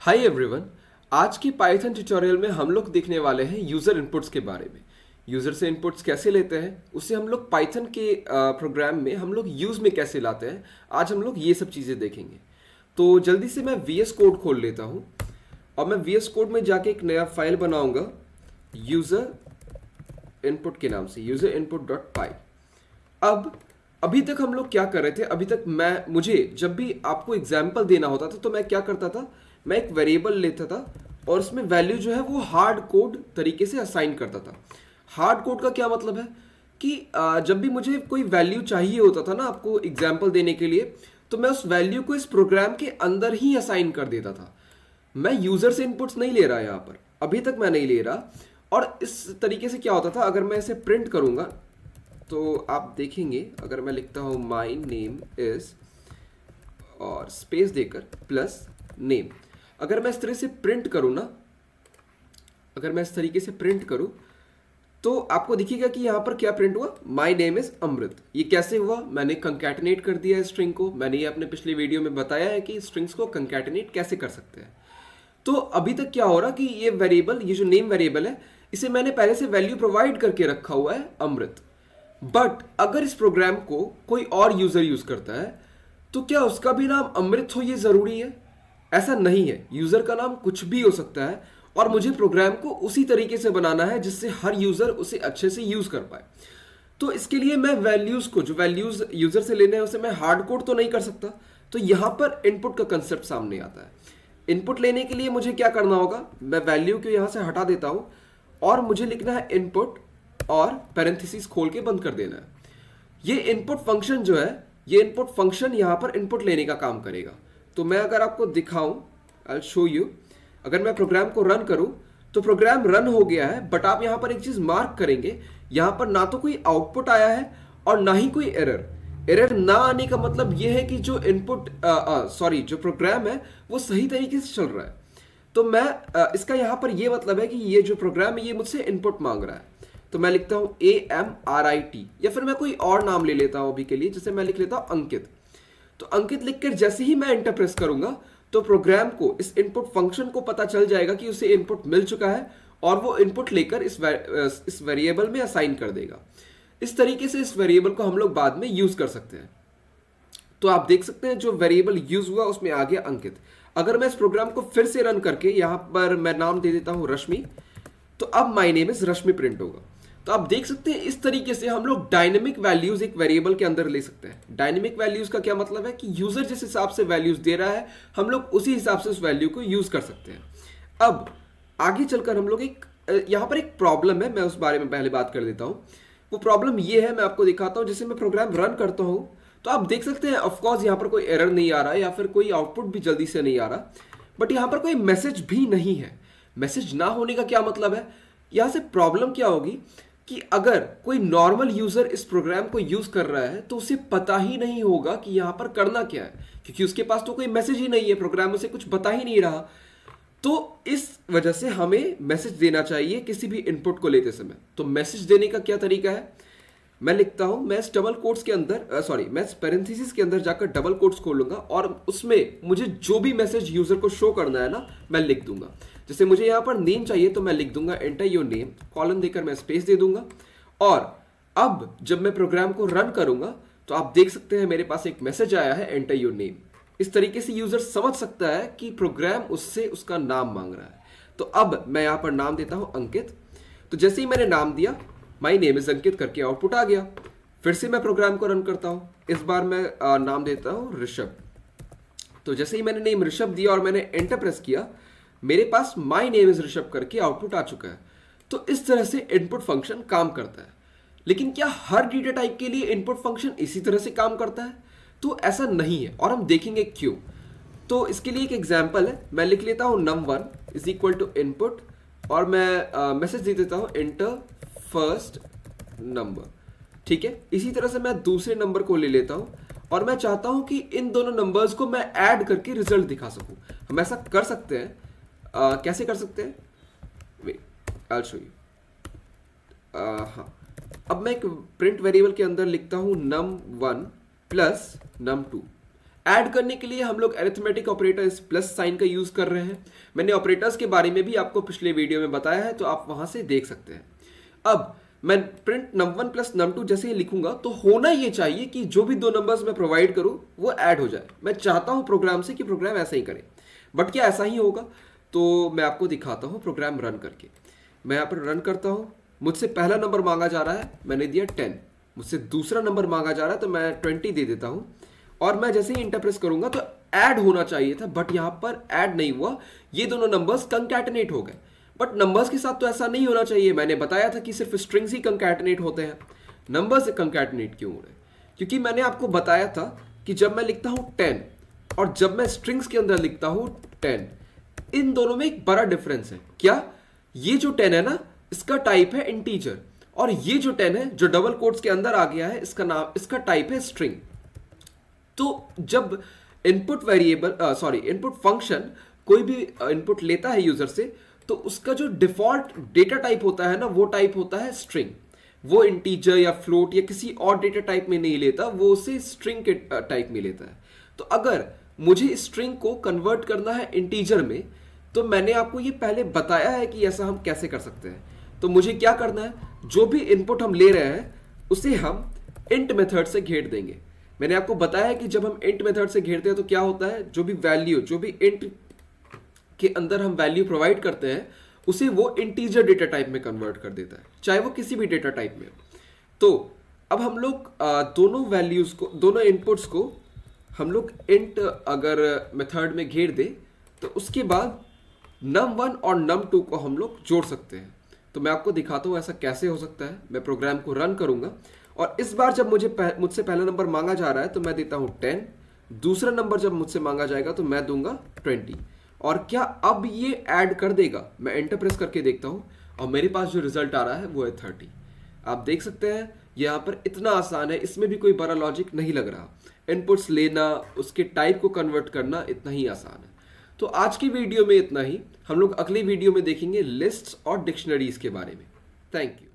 Hi everyone. आज की Python tutorial में हम लोग देखने वाले हैं यूज़र इनपुट्स के बारे में। यूज़र से इनपुट्स कैसे लेते हैं, उसे हम लोग पाइथन के प्रोग्राम में हम लोग यूज़ में कैसे लाते हैं, आज हम लोग ये सब चीज़ें देखेंगे। तो जल्दी से मैं वी एस कोड खोल लेता हूँ और मैं वी एस कोड में जाके एक नया फाइल बनाऊंगा यूज़र इनपुट के नाम से, यूज़र इनपुट डॉट पाई। अब अभी तक हम लोग क्या कर रहे थे, अभी तक मुझे जब भी आपको एग्जाम्पल देना होता था तो मैं क्या करता था, मैं एक वेरिएबल लेता था और उसमें वैल्यू जो है वो हार्ड कोड तरीके से असाइन करता था। हार्ड कोड का क्या मतलब है कि जब भी मुझे कोई वैल्यू चाहिए होता था ना आपको एग्जाम्पल देने के लिए, तो मैं उस वैल्यू को इस प्रोग्राम के अंदर ही असाइन कर देता था। मैं यूजर से इनपुट्स नहीं ले रहा यहाँ पर, अभी तक मैं नहीं ले रहा। और इस तरीके से क्या होता था, अगर मैं इसे प्रिंट करूंगा तो आप देखेंगे, अगर मैं लिखता हूं माई नेम इज और स्पेस देकर प्लस नेम, अगर मैं इस तरह से प्रिंट करूं ना, अगर मैं इस तरीके से प्रिंट करूं तो आपको दिखेगा कि यहां पर क्या प्रिंट हुआ, माई नेम इज अमृत। ये कैसे हुआ, मैंने कंकैटिनेट कर दिया है स्ट्रिंग को। मैंने ये अपने पिछले वीडियो में बताया है कि स्ट्रिंग्स को कंकैटिनेट कैसे कर सकते हैं। तो अभी तक क्या हो रहा कि ये वेरिएबल, ये जो नेम वेरिएबल है, इसे मैंने पहले से वैल्यू प्रोवाइड करके रखा हुआ है अमृत। बट अगर इस प्रोग्राम को कोई और यूजर यूज करता है तो क्या उसका भी नाम अमृत हो ये जरूरी है? ऐसा नहीं है, यूजर का नाम कुछ भी हो सकता है और मुझे प्रोग्राम को उसी तरीके से बनाना है जिससे हर यूजर उसे अच्छे से यूज कर पाए। तो इसके लिए मैं वैल्यूज को, जो वैल्यूज यूजर से लेने हैं उसे मैं हार्ड कोड तो नहीं कर सकता। तो यहां पर इनपुट का कंसेप्ट सामने आता है। इनपुट लेने के लिए मुझे क्या करना होगा, मैं वैल्यू को यहां से हटा देता हूं और मुझे लिखना है इनपुट और पैरेंथेसिस खोल के बंद कर देना है। ये इनपुट फंक्शन जो है, ये इनपुट फंक्शन यहां पर इनपुट लेने का काम करेगा। तो मैं अगर आपको दिखाऊं, आई शो यू, अगर मैं प्रोग्राम को रन करूं तो प्रोग्राम रन हो गया है। बट आप यहां पर एक चीज मार्क करेंगे, यहां पर ना तो कोई आउटपुट आया है और ना ही कोई एरर। एरर ना आने का मतलब यह है कि जो इनपुट जो प्रोग्राम है वो सही तरीके से चल रहा है। तो मैं इसका यहां पर यह मतलब है कि ये जो प्रोग्राम है ये मुझसे इनपुट मांग रहा है। तो मैं लिखता हूं AMRIT, या फिर मैं कोई और नाम ले लेता हूं अभी के लिए, जैसे मैं लिख लेता हूं अंकित। तो अंकित लिखकर जैसे ही मैं एंटर प्रेस करूंगा तो प्रोग्राम को, इस इनपुट फंक्शन को पता चल जाएगा कि उसे इनपुट मिल चुका है और वो इनपुट लेकर इस वेरिएबल में असाइन कर देगा। इस तरीके से इस वेरिएबल को हम लोग बाद में यूज कर सकते हैं। तो आप देख सकते हैं जो वेरिएबल यूज हुआ उसमें आ गया अंकित। अगर मैं इस प्रोग्राम को फिर से रन करके यहां पर मैं नाम दे देता हूं रश्मि, तो अब my name is Rashmi print होगा। तो आप देख सकते हैं इस तरीके से हम लोग डायनेमिक वैल्यूज एक वेरिएबल के अंदर ले सकते हैं। डायनेमिक वैल्यूज का क्या मतलब है कि यूजर जिस हिसाब से वैल्यूज दे रहा है हम लोग उसी हिसाब से उस वैल्यू को यूज कर सकते हैं। अब आगे चलकर हम लोग यहां पर एक प्रॉब्लम है, मैं उस बारे में पहले बात कर देता हूं। वो प्रॉब्लम ये है, मैं आपको दिखाता हूं। जैसे मैं प्रोग्राम रन करता हूं तो आप देख सकते हैं ऑफकोर्स यहां पर कोई एरर नहीं आ रहा है या फिर कोई आउटपुट भी जल्दी से नहीं आ रहा, बट यहां पर कोई मैसेज भी नहीं है। मैसेज ना होने का क्या मतलब है, यहां से प्रॉब्लम क्या होगी कि अगर कोई नॉर्मल यूजर इस प्रोग्राम को यूज कर रहा है तो उसे पता ही नहीं होगा कि यहां पर करना क्या है, क्योंकि उसके पास तो कोई मैसेज ही नहीं है, प्रोग्राम उसे कुछ बता ही नहीं रहा। तो इस वजह से हमें मैसेज देना चाहिए किसी भी इनपुट को लेते समय। तो मैसेज देने का क्या तरीका है, मैं लिखता हूं, मैं इस डबल कोट्स के अंदर मैं इस पैरेंथेसिस के अंदर जाकर डबल कोट्स खोलूंगा और उसमें मुझे जो भी मैसेज यूजर को शो करना है ना, मैं लिख दूंगा। जैसे मुझे यहां पर नेम चाहिए तो मैं लिख दूंगा एंटर योर नेम, कॉलन देकर मैं स्पेस दे दूंगा। और अब जब मैं प्रोग्राम को रन करूंगा तो आप देख सकते हैं मेरे पास एक मैसेज आया है एंटर योर नेम। इस तरीके से यूजर समझ सकता है कि प्रोग्राम उससे उसका नाम मांग रहा है। तो अब मैं यहां पर नाम देता हूं अंकित। तो जैसे ही मैंने नाम दिया, माई नेम इज अंकित करके आउटपुट आ गया। फिर से मैं प्रोग्राम को रन करता हूं, इस बार मैं नाम देता हूं ऋषभ। तो जैसे ही मैंने नेम ऋषभ दिया और मैंने एंटर प्रेस किया, मेरे पास माई नेम इज ऋषभ करके आउटपुट आ चुका है। तो इस तरह से इनपुट फंक्शन काम करता है। लेकिन क्या हर डेटा टाइप के लिए इनपुट फंक्शन इसी तरह से काम करता है? तो ऐसा नहीं है और हम देखेंगे क्यों। तो इसके लिए एक एग्जांपल है, मैं लिख लेता हूं num1 is equal to input और मैं मैसेज दे देता हूं एंटर फर्स्ट नंबर। ठीक है, इसी तरह से मैं दूसरे नंबर को ले लेता हूं और मैं चाहता हूं कि इन दोनों नंबर्स को मैं ऐड करके रिजल्ट दिखा सकूं। हम ऐसा कर सकते हैं, कैसे कर सकते हैं, wait I will show you. हाँ, अब मैं एक प्रिंट वेरिएबल के अंदर लिखता हूं num1 प्लस num2। ऐड करने के लिए हम लोग अरिथमेटिक ऑपरेटर इस प्लस साइन का यूज कर रहे हैं। मैंने ऑपरेटर्स के बारे में भी आपको पिछले वीडियो में बताया है, तो आप वहां से देख सकते हैं। अब मैं प्रिंट num1 प्लस num2 जैसे ही लिखूंगा तो होना ये चाहिए कि जो भी दो नंबर्स मैं प्रोवाइड करूं वो ऐड हो जाए। मैं चाहता हूं प्रोग्राम से कि प्रोग्राम ऐसा ही करे, बट क्या ऐसा ही होगा? तो मैं आपको दिखाता हूं प्रोग्राम रन करके। मैं यहाँ पर रन करता हूं, मुझसे पहला नंबर मांगा जा रहा है, मैंने दिया 10। मुझसे दूसरा नंबर मांगा जा रहा है तो मैं 20 दे देता हूं, और मैं जैसे ही इंटर प्रेस करूंगा तो ऐड होना चाहिए था, बट यहां पर ऐड नहीं हुआ। ये दोनों नंबर्स कंकैटिनेट हो गए, बट नंबर्स के साथ तो ऐसा नहीं होना चाहिए। मैंने बताया था कि सिर्फ स्ट्रिंग्स ही कंकैटिनेट होते हैं, नंबर्स कंकैटिनेट क्यों हो रहे? क्योंकि मैंने आपको बताया था कि जब मैं लिखता हूं 10 और जब मैं स्ट्रिंग्स के अंदर लिखता हूं 10, इन दोनों में एक बड़ा डिफरेंस है। क्या? ये जो 10 है ना, इसका टाइप है इंटीजर, और ये जो 10 है जो डबल कोट्स के अंदर आ गया है, इसका टाइप है स्ट्रिंग। तो जब इनपुट फंक्शन कोई भी इनपुट लेता है यूजर से, तो उसका जो डिफॉल्ट डेटा टाइप होता है ना, वो टाइप होता है स्ट्रिंग। वो इंटीजर या फ्लोट या किसी और डेटा टाइप में नहीं लेता, वो उसे स्ट्रिंग के टाइप में लेता है। तो अगर मुझे स्ट्रिंग को कन्वर्ट करना है इंटीजर में, तो मैंने आपको ये पहले बताया है कि ऐसा हम कैसे कर सकते हैं। तो मुझे क्या करना है, जो भी इनपुट हम ले रहे हैं उसे हम इंट मेथड से घेर देंगे। मैंने आपको बताया है कि जब हम इंट मेथड से घेरते हैं तो क्या होता है, जो भी इंट के अंदर हम वैल्यू प्रोवाइड करते हैं उसे वो इंटीजर डेटा टाइप में कन्वर्ट कर देता है, चाहे वो किसी भी डेटा टाइप में। तो अब हम लोग दोनों वैल्यूज को, दोनों इनपुट्स को हम लोग इंट अगर मेथड में घेर दे, तो उसके बाद num1 और num2 को हम लोग जोड़ सकते हैं। तो मैं आपको दिखाता हूं ऐसा कैसे हो सकता है। मैं प्रोग्राम को रन करूंगा, और इस बार जब मुझसे पहला नंबर मांगा जा रहा है तो मैं देता हूं 10। दूसरा नंबर जब मुझसे मांगा जाएगा तो मैं दूंगा 20। और क्या अब ये ऐड कर देगा? मैं एंटर प्रेस करके देखता हूं, और मेरे पास जो रिजल्ट आ रहा है वो है 30। आप देख सकते हैं यहाँ पर इतना आसान है, इसमें भी कोई बड़ा लॉजिक नहीं लग रहा। इनपुट्स लेना, उसके टाइप को कन्वर्ट करना इतना ही आसान है। तो आज की वीडियो में इतना ही। हम लोग अगली वीडियो में देखेंगे लिस्ट्स और डिक्शनरीज के बारे में। Thank you.